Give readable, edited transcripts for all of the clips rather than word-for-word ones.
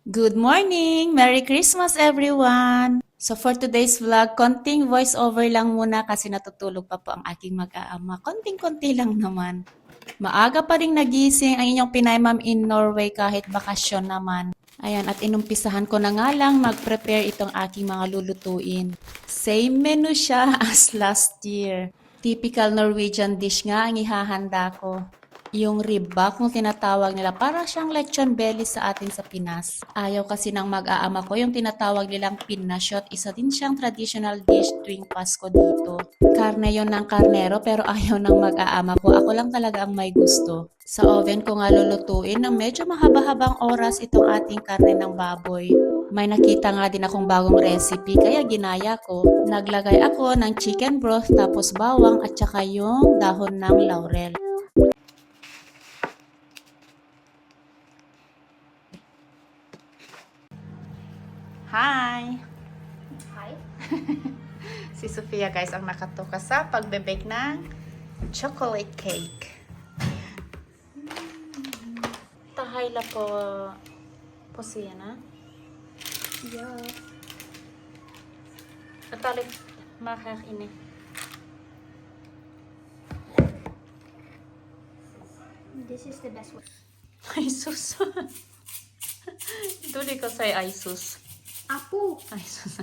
Good morning! Merry Christmas everyone! So for today's vlog, konting voiceover lang muna kasi natutulog pa po ang aking mag-aama. Konting-konti lang naman. Maaga pa rin nagising ang inyong Pinay Ma'am in Norway kahit bakasyon naman. Ayan, at inumpisahan ko na nga lang mag-prepare itong aking mga lulutuin. Same menu siya as last year. Typical Norwegian dish nga ang ihahanda ko. Yung ribba kung tinatawag nila, para siyang lechon belly sa atin sa Pinas. Ayaw kasi ng mag-aama ko yung tinatawag nilang pinashot. Isa din siyang traditional dish tuwing Pasko dito. Karne yon ng karnero pero ayaw ng mag-aama ko. Ako lang talaga ang may gusto. Sa oven ko nga lulutuin ng medyo mahaba-habang oras itong ating karne ng baboy. May nakita nga din akong bagong recipe kaya ginaya ko. Naglagay ako ng chicken broth tapos bawang at saka yung dahon ng laurel. Hi! Hi. Si Sofia guys ang nakatuka sa pagbe-bake ng chocolate cake. Tahay la po siya na. Yeah. Atalik makak ini. This is the best one. Ay sus. Duli ko say ay sus. Apo. Ay sus.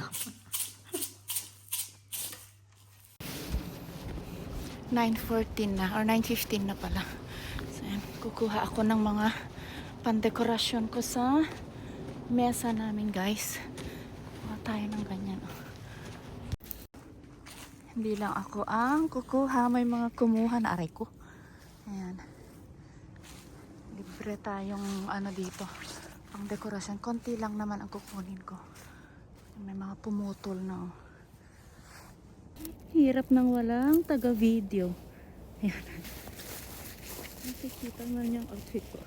9:14 na or 9:15 na pala. So, yan, kukuha ako ng mga pandekorasyon ko sa mesa namin, guys. Kuha tayo ng ganyan. Hindi lang ako ang kukuha, may mga kumuha na aray ko. Ayan. Libre tayong ano dito. Pang dekorasyon, konti lang naman ang kukunin ko. May mga pumutol na. Oh. Hirap nang walang taga-video. Ayan. Nakikita man yung outfit ko.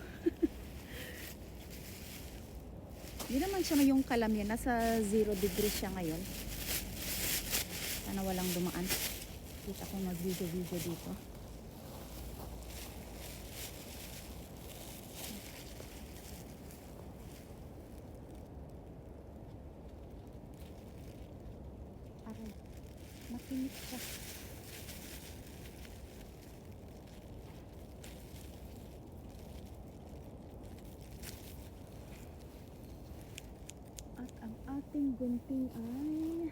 Hindi naman siya yung kalam yan. Nasa 0 degrees siya ngayon. Sana walang dumaan. Kita ko mag-video dito. Aray. Makinis siya. At ang ating gunting ay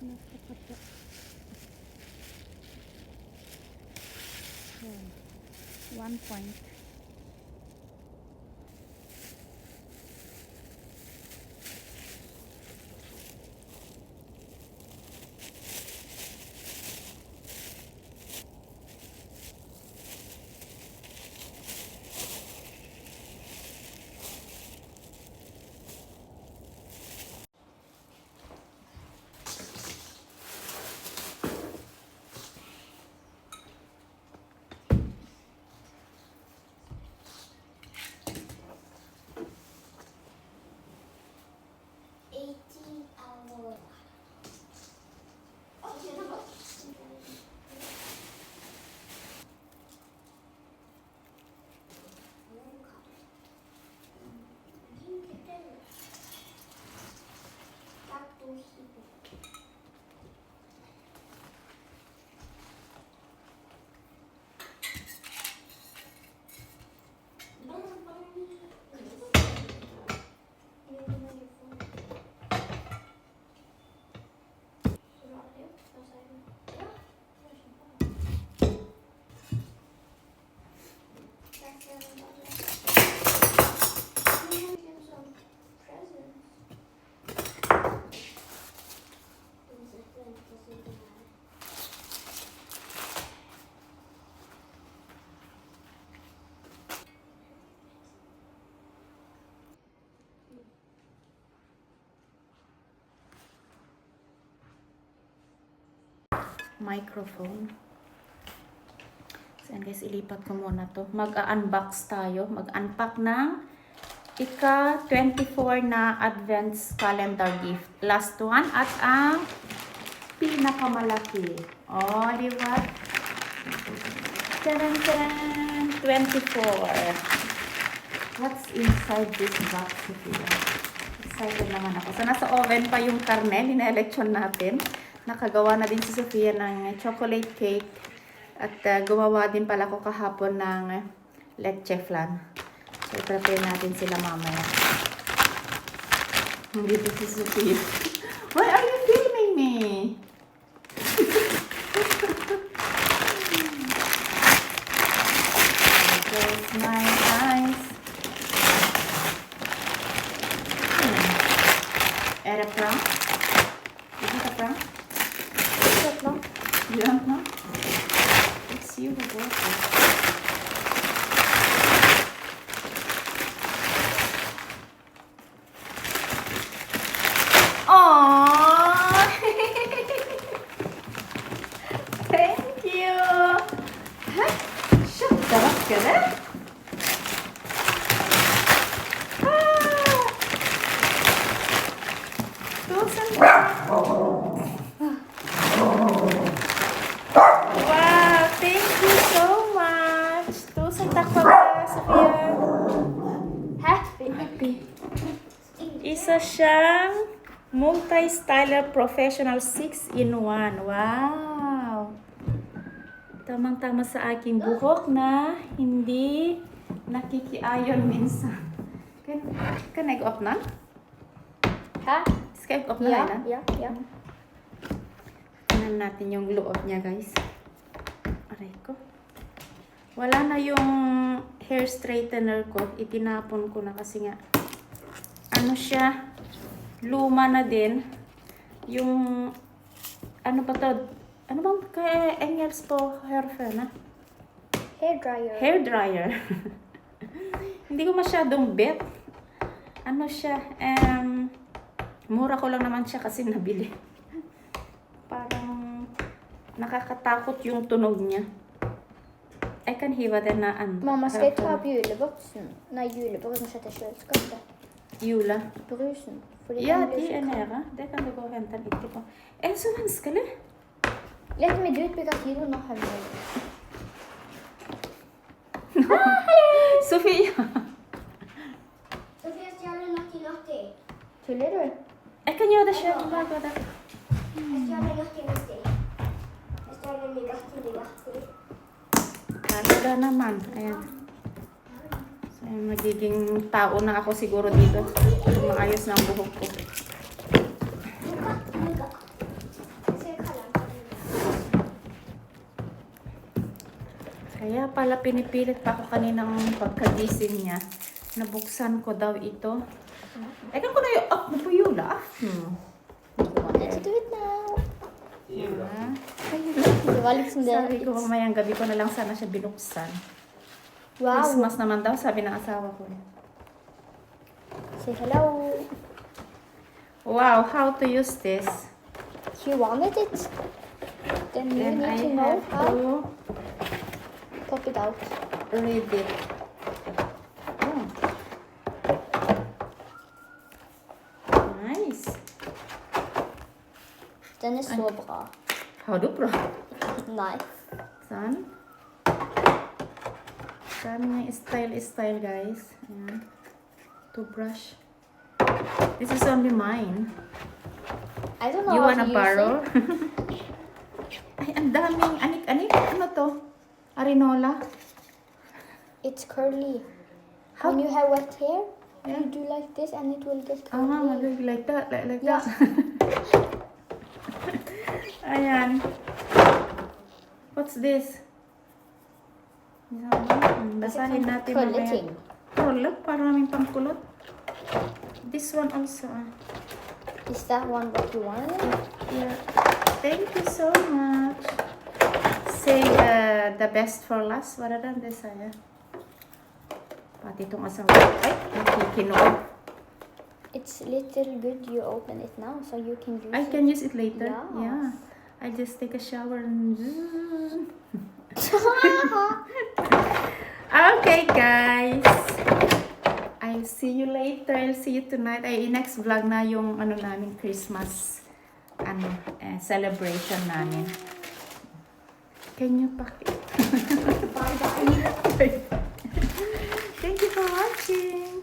napakata. So, 1 point. Microphone. So, yan guys, ilipat ko muna to. Mag-unbox tayo. Mag-unpack ng ika-24 na Advents Calendar gift. Last one at ang pinakamalaki. Oh, di ba? Taran, taran! 24. What's inside this box, Sophia? Excited naman ako. So, nasa oven pa yung karne, lina-election natin. Nakagawa na din si Sophia ng chocolate cake. At gumawa din pala ko kahapon ng leche flan. So, prepare natin sila mamaya. Dito si Sophia. Why are you filming me? There's my eyes. Are a prank? Is it a prank? You don't know? It's you who bought it. Aww! Thank you! ها؟ شوف ضربت كده؟ توصل Wow! Thank you so much! Tusan takpa ba, Sophia? Happy. Isa siyang multi-styler professional 6-in-1. Wow! Tamang-tama sa aking buhok na hindi nakikiayon minsan. Can I go up na? Ha? Can I go up na Yeah, lang? yeah. Tingnan natin yung loob niya, guys. Aray ko. Wala na yung hair straightener ko. Itinapon ko na kasi nga ano siya, luma na din. Yung ano ba to? Ano bang kay Engels po hair fan, ha? Hair dryer. Hair dryer. Hindi ko masyadong bet. Ano siya, mura ko lang naman siya kasi nabili. Parang nakakatakot yung tunog niya. I kan hiva den na an. Mamma, ska jag ta upp juleboksen? När juleboksen sätter kylskåpet. Jula. Brusen. För Ja, kan bli de så är kallt. nära. Det kan du gå och hämta lite på. Är det så vanskelig? Let me do it because you don't know how to do it. Sofia! Sofia stjäler Natti. Tuller du? Jag kan göra det själv. Bara gå där. Jag stjäler Natti. Jag stjäler Natti. Talaga naman. Ayan. So, magiging tao na ako siguro dito. Maayos na ang buhok ko. Kaya pala pinipilit pa ako kaninang pagkagising niya. Nabuksan ko daw ito. Ekan ko na yung up na po yun ah. Let's do it now. Ah. Det var liksom Sabi det. ko mamayang gabi ko na lang sana siya binuksan. Wow. Christmas naman daw, sabi ng asawa ko. Say hello. Wow, how to use this? You wanted it? Then you Then I need to know have how. to Pop it out. read it. Oh. Nice. Den är så bra. Har du bra? Nej. Sen. Sen yung style guys. Ayan. Toothbrush. This is only mine. I don't know You how wanna to use borrow? it. Ay, ang daming anik-anik. Ano to? Arinola? It's curly. How? When you have wet hair, Yeah. you do like this and it will get Ah, curly. like that, like Yeah. that. Ayan. What's this? Basahin natin mamaya. Kulleting. Kulot? Parang naming pangkulot. This one also. Is that one what you wanted? Yeah. Thank you so much. Save the best for last. Wala lang this, saya. Pati itong asawa. Ay, nakikinood. It's little good you open it now so you can use I it. can use it later. Yes. Yeah. I just take a shower and... Okay, guys. I'll see you later. I'll see you tonight. Ay, next vlog na yung ano namin, Christmas celebration namin. Can you pack it? Bye bye. Thank you for for watching!